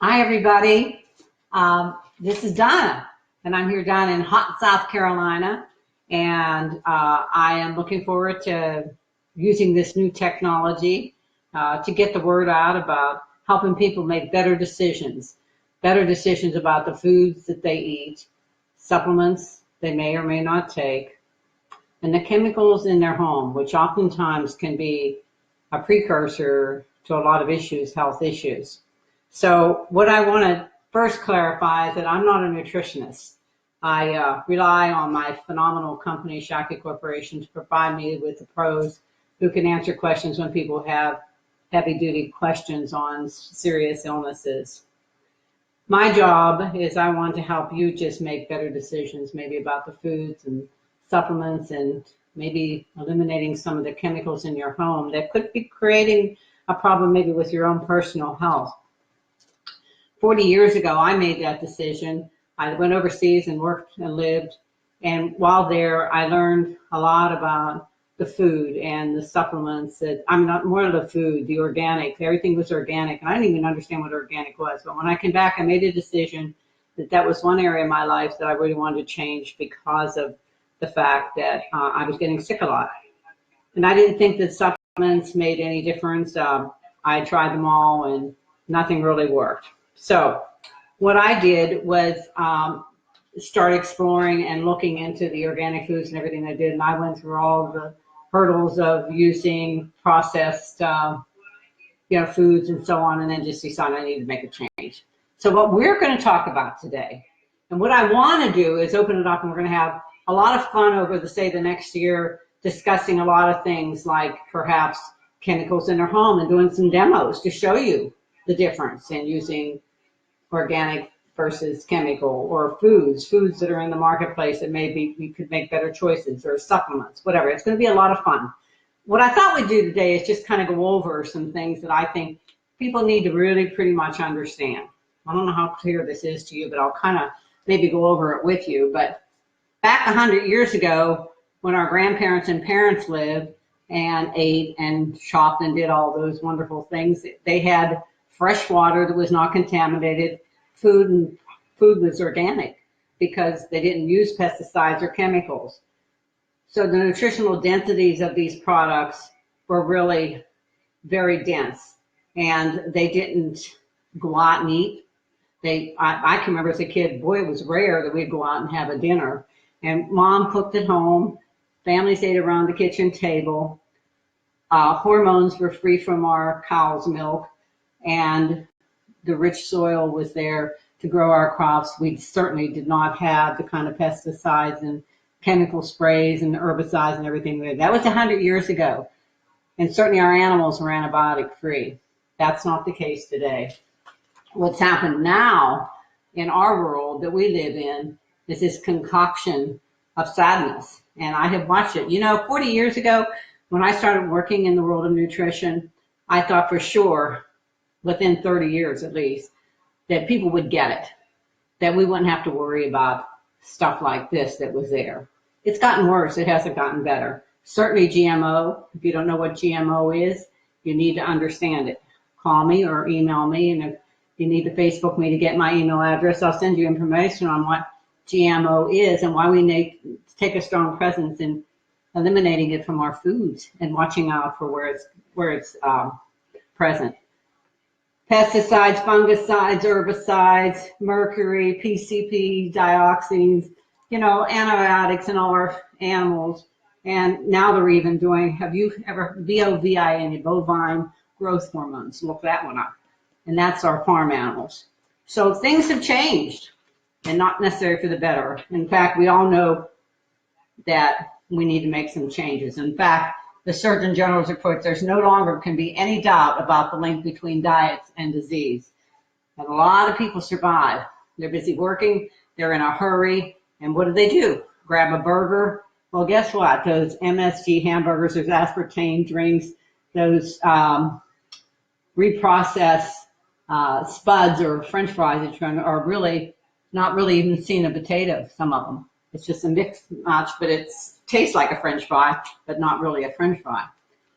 Hi, everybody. This is Donna, and I'm here down in hot South Carolina, and I am looking forward to using this new technology to get the word out about helping people make better decisions about the foods that they eat, supplements they may or may not take, and the chemicals in their home, which oftentimes can be a precursor to a lot of issues, health issues. So what I want to first clarify is that I'm not a nutritionist. I rely on my phenomenal company, Shakti Corporation, to provide me with the pros who can answer questions when people have heavy-duty questions on serious illnesses. My job is I want to help you just make better decisions, maybe about the foods and supplements and maybe eliminating some of the chemicals in your home that could be creating a problem maybe with your own personal health. 40 years ago, I made that decision. I went overseas and worked and lived. And while there, I learned a lot about the food and the supplements not more of the food, the organic, everything was organic. And I didn't even understand what organic was. But when I came back, I made a decision that was one area of my life that I really wanted to change because of the fact that I was getting sick a lot. And I didn't think that supplements made any difference. I tried them all and nothing really worked. So what I did was start exploring and looking into the organic foods and everything I did. And I went through all the hurdles of using processed foods and so on, and then just decided I needed to make a change. So what we're going to talk about today, and what I want to do is open it up, and we're going to have a lot of fun over the next year discussing a lot of things like perhaps chemicals in our home and doing some demos to show you the difference in using organic versus chemical, or foods that are in the marketplace that maybe we could make better choices, or supplements, whatever. It's going to be a lot of fun. What I thought we'd do today is just kind of go over some things that I think people need to really pretty much understand. I don't know how clear this is to you, but I'll kind of maybe go over it with you. But back 100 years ago, when our grandparents and parents lived and ate and shopped and did all those wonderful things, they had fresh water that was not contaminated. Food was organic because they didn't use pesticides or chemicals. So the nutritional densities of these products were really very dense, and they didn't go out and eat. I can remember as a kid, boy, it was rare that we'd go out and have a dinner. And mom cooked at home, families ate around the kitchen table, hormones were free from our cow's milk, and the rich soil was there to grow our crops. We certainly did not have the kind of pesticides and chemical sprays and herbicides and everything. That was 100 years ago. And certainly our animals were antibiotic free. That's not the case today. What's happened now in our world that we live in is this concoction of sadness. And I have watched it. 40 years ago, when I started working in the world of nutrition, I thought for sure, within 30 years at least, that people would get it, that we wouldn't have to worry about stuff like this that was there. It's gotten worse. It hasn't gotten better. Certainly GMO. If you don't know what GMO is, you need to understand it. Call me or email me, and if you need to Facebook me to get my email address, I'll send you information on what GMO is and why we need to take a strong presence in eliminating it from our foods and watching out for where it's present. Pesticides, fungicides, herbicides, mercury, PCP, dioxins, antibiotics in all our animals. And now they're even doing, have you ever, bovine, bovine growth hormones? Look that one up. And that's our farm animals. So things have changed, and not necessarily for the better. In fact, we all know that we need to make some changes. In fact, the Surgeon General's reports there's no longer can be any doubt about the link between diets and disease. And a lot of people survive. They're busy working, they're in a hurry, and what do? Grab a burger. Well, guess what? Those MSG hamburgers, those aspartame drinks, those reprocessed spuds or French fries are really not really even seen a potato, some of them. It's just a mixed match, but it tastes like a French fry, but not really a French fry.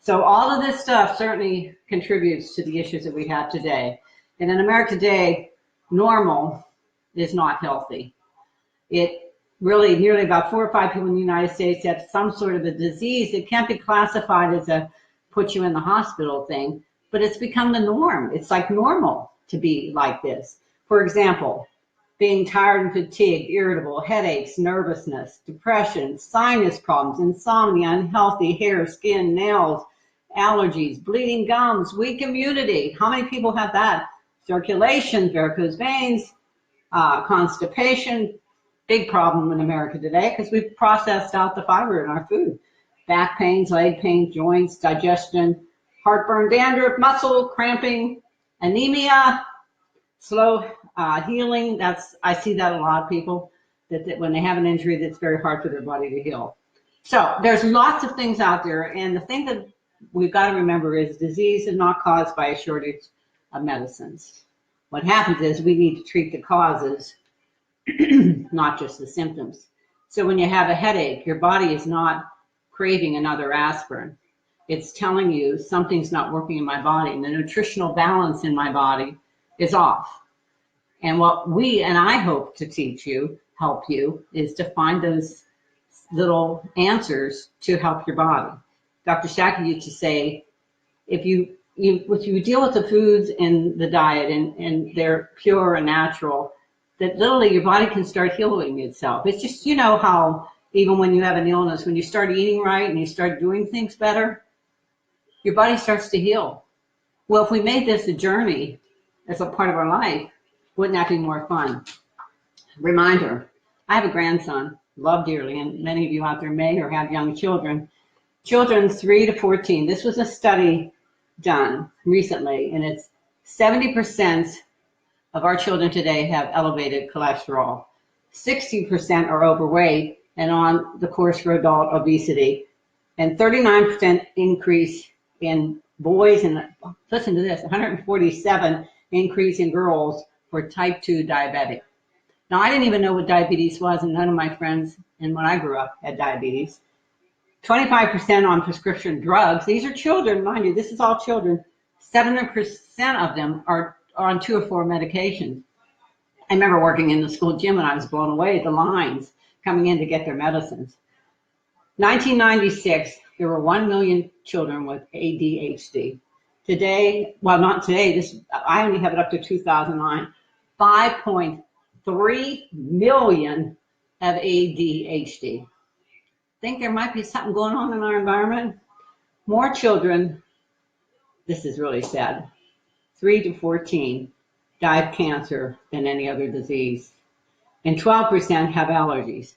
So all of this stuff certainly contributes to the issues that we have today. And in America today, normal is not healthy. It really, nearly about 4 or 5 people in the United States have some sort of a disease. It can't be classified as a put you in the hospital thing, but it's become the norm. It's like normal to be like this. For example, being tired and fatigued, irritable, headaches, nervousness, depression, sinus problems, insomnia, unhealthy hair, skin, nails, allergies, bleeding gums, weak immunity. How many people have that? Circulation, varicose veins, constipation, big problem in America today because we've processed out the fiber in our food. Back pains, leg pain, joints, digestion, heartburn, dandruff, muscle cramping, anemia, slow healing. I see that a lot of people that when they have an injury, that's very hard for their body to heal. So there's lots of things out there, and the thing that we've got to remember is disease is not caused by a shortage of medicines. What happens is we need to treat the causes, not just the symptoms. So when you have a headache, your body is not craving another aspirin. It's telling you something's not working in my body, and the nutritional balance in my body is off. And what I hope to teach you, help you, is to find those little answers to help your body. Dr. Shaki used to say, if you deal with the foods in the diet and they're pure and natural, that literally your body can start healing itself. It's just, you know how even when you have an illness, when you start eating right and you start doing things better, your body starts to heal. Well, if we made this a journey as a part of our life, wouldn't that be more fun? Reminder, I have a grandson, love dearly, and many of you out there may or have young children. Children 3 to 14. This was a study done recently, and it's 70% of our children today have elevated cholesterol. 60% are overweight and on the course for adult obesity, and 39% increase in boys, and listen to this, 147 increase in girls for type 2 diabetic. Now, I didn't even know what diabetes was, and none of my friends, and when I grew up, had diabetes. 25% on prescription drugs. These are children, mind you, this is all children. 7% of them are on 2 or 4 medications. I remember working in the school gym and I was blown away at the lines coming in to get their medicines. 1996, there were 1 million children with ADHD. Today, well, not today, I only have it up to 2009, 5.3 million have ADHD. Think there might be something going on in our environment? More children, this is really sad, 3 to 14 die of cancer than any other disease. And 12% have allergies.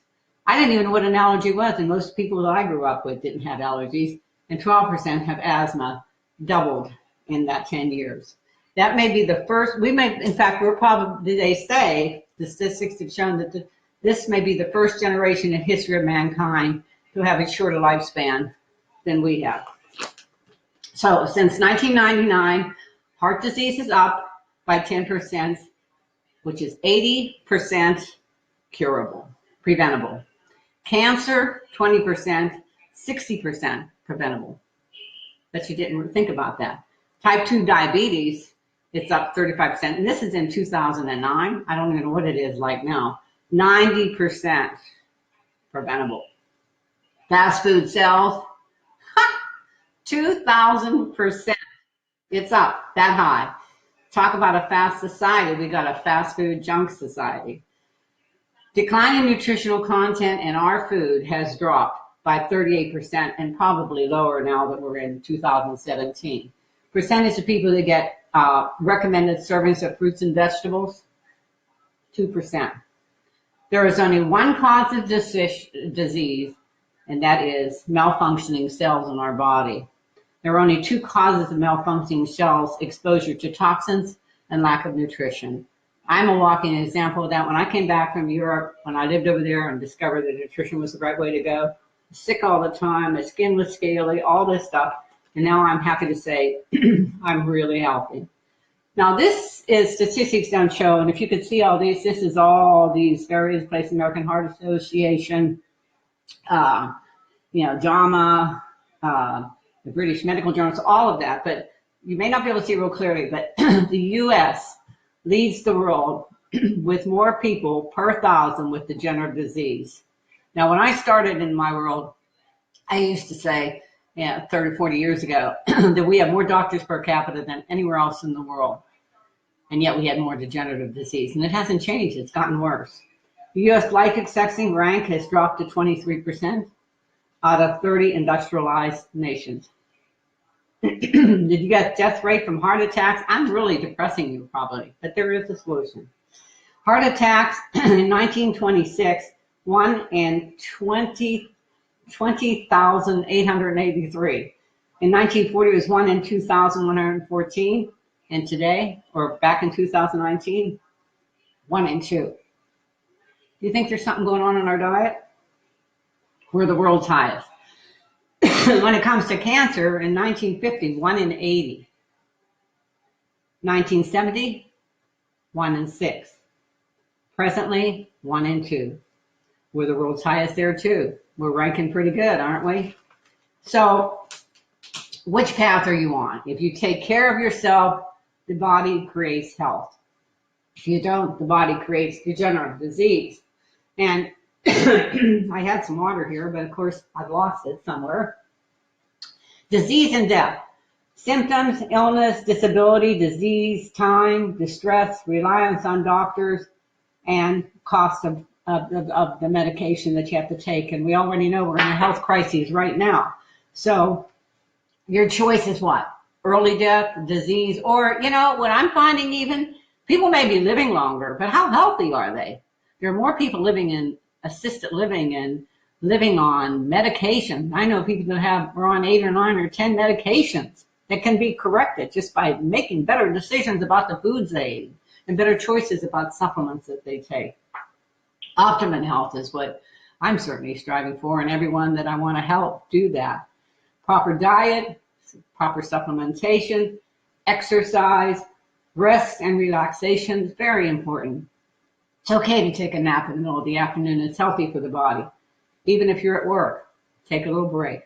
I didn't even know what an allergy was, and most people that I grew up with didn't have allergies. And 12% have asthma, doubled in that 10 years. That may be the first, in fact, we're probably, they say, the statistics have shown that this may be the first generation in history of mankind to have a shorter lifespan than we have. So since 1999, heart disease is up by 10%, which is 80% curable, preventable. Cancer, 20%, 60% preventable. But you didn't think about that. Type 2 diabetes, it's up 35%, and this is in 2009. I don't even know what it is like now. 90% preventable. Fast food sales, 2,000%. It's up that high. Talk about a fast society. We got a fast food junk society. Decline in nutritional content in our food has dropped by 38% and probably lower now that we're in 2017. Percentage of people that get recommended servings of fruits and vegetables, 2%. There is only one cause of disease, and that is malfunctioning cells in our body. There are only 2 causes of malfunctioning cells: exposure to toxins and lack of nutrition. I'm a walking example of that. When I came back from Europe, when I lived over there and discovered that nutrition was the right way to go, sick all the time, my skin was scaly, all this stuff, and now I'm happy to say I'm really healthy. Now, this is statistics don't show, and if you could see all these, this is all these various places: American Heart Association, JAMA, the British Medical Journals, all of that. But you may not be able to see real clearly, but the U.S., leads the world with more people per thousand with degenerative disease. Now, when I started in my world, I used to say, 30, 40 years ago, that we have more doctors per capita than anywhere else in the world. And yet we had more degenerative disease. And it hasn't changed. It's gotten worse. The U.S. life expectancy rank has dropped to 23% out of 30 industrialized nations. Did you get death rate from heart attacks? I'm really depressing you probably, but there is a solution. Heart attacks in 1926, 1 in 20,883. In 1940, it was 1 in 2,114. And today, or back in 2019, 1 in 2. Do you think there's something going on in our diet? We're the world's highest. When it comes to cancer, in 1950, 1 in 80. 1970, 1 in 6. Presently, 1 in 2. We're the world's highest there too. We're ranking pretty good, aren't we? So, which path are you on? If you take care of yourself, the body creates health. If you don't, the body creates degenerative disease. And I had some water here, but of course I've lost it somewhere. Disease and death. Symptoms, illness, disability, disease, time, distress, reliance on doctors, and cost of the medication that you have to take. And we already know we're in a health crisis right now. So your choice is what? Early death, disease, or, what I'm finding even, people may be living longer, but how healthy are they? There are more people living in assisted living and living on medication. I know people that are on 8 or 9 or 10 medications that can be corrected just by making better decisions about the foods they eat and better choices about supplements that they take. Optimum health is what I'm certainly striving for, and everyone that I want to help do that. Proper diet, proper supplementation, exercise, rest and relaxation is very important. It's okay to take a nap in the middle of the afternoon. It's healthy for the body. Even if you're at work, take a little break.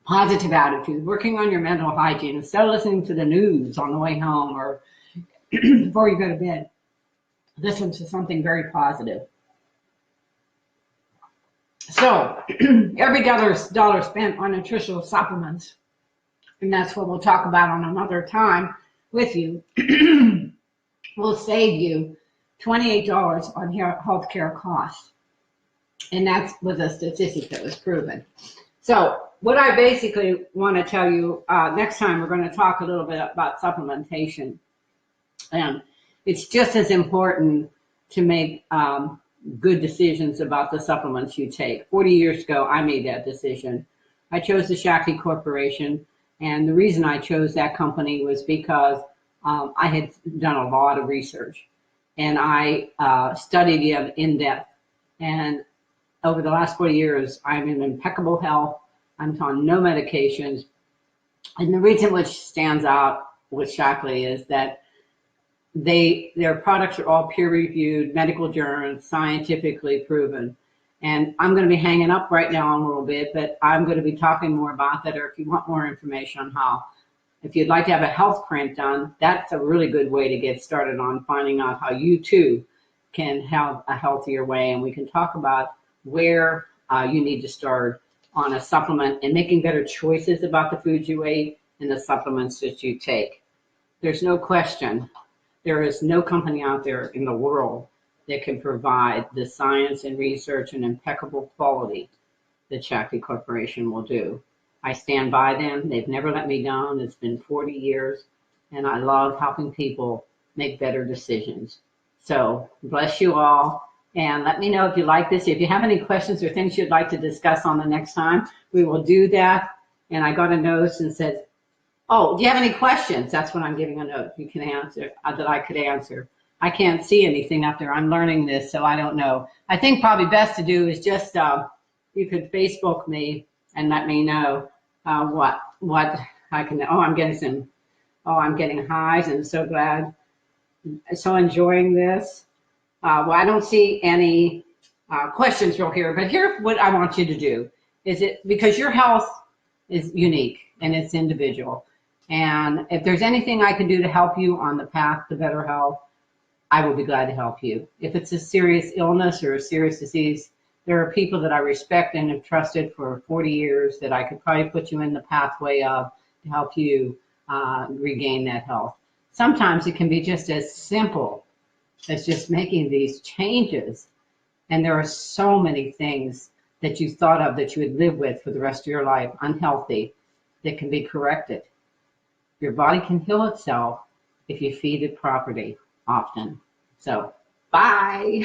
Positive attitude, working on your mental hygiene instead of listening to the news on the way home or before you go to bed. Listen to something very positive. So, every dollar spent on nutritional supplements, and that's what we'll talk about on another time with you, will save you $28 on healthcare costs. And that was a statistic that was proven. So what I basically want to tell you, next time we're going to talk a little bit about supplementation. And it's just as important to make good decisions about the supplements you take. 40 years ago, I made that decision. I chose the Shakti Corporation. And the reason I chose that company was because I had done a lot of research. And I studied it in depth. And over the last 40 years, I'm in impeccable health. I'm on no medications. And the reason which stands out with Shakti is that their products are all peer-reviewed, medical journals, scientifically proven. And I'm going to be hanging up right now a little bit, but I'm going to be talking more about that, or if you want more information on how, if you'd like to have a health print done, that's a really good way to get started on finding out how you too can have a healthier way. And we can talk about where you need to start on a supplement and making better choices about the foods you eat and the supplements that you take. There's no question, there is no company out there in the world that can provide the science and research and impeccable quality that Shakti Corporation will do. I stand by them. They've never let me down. It's been 40 years, and I love helping people make better decisions. So bless you all, and let me know if you like this. If you have any questions or things you'd like to discuss on the next time, we will do that. And I got a note and said, oh, do you have any questions? That's when I'm giving a note you can answer, that I could answer. I can't see anything up there. I'm learning this, so I don't know. I think probably best to do is just, you could Facebook me and let me know what I can, I'm getting highs, and so glad, so enjoying this. Well, I don't see any questions real here, but here's what I want you to do. Because your health is unique and it's individual. And if there's anything I can do to help you on the path to better health, I will be glad to help you. If it's a serious illness or a serious disease, there are people that I respect and have trusted for 40 years that I could probably put you in the pathway of to help you regain that health. Sometimes it can be just as simple as just making these changes. And there are so many things that you thought of that you would live with for the rest of your life, unhealthy, that can be corrected. Your body can heal itself if you feed it properly often. So, bye.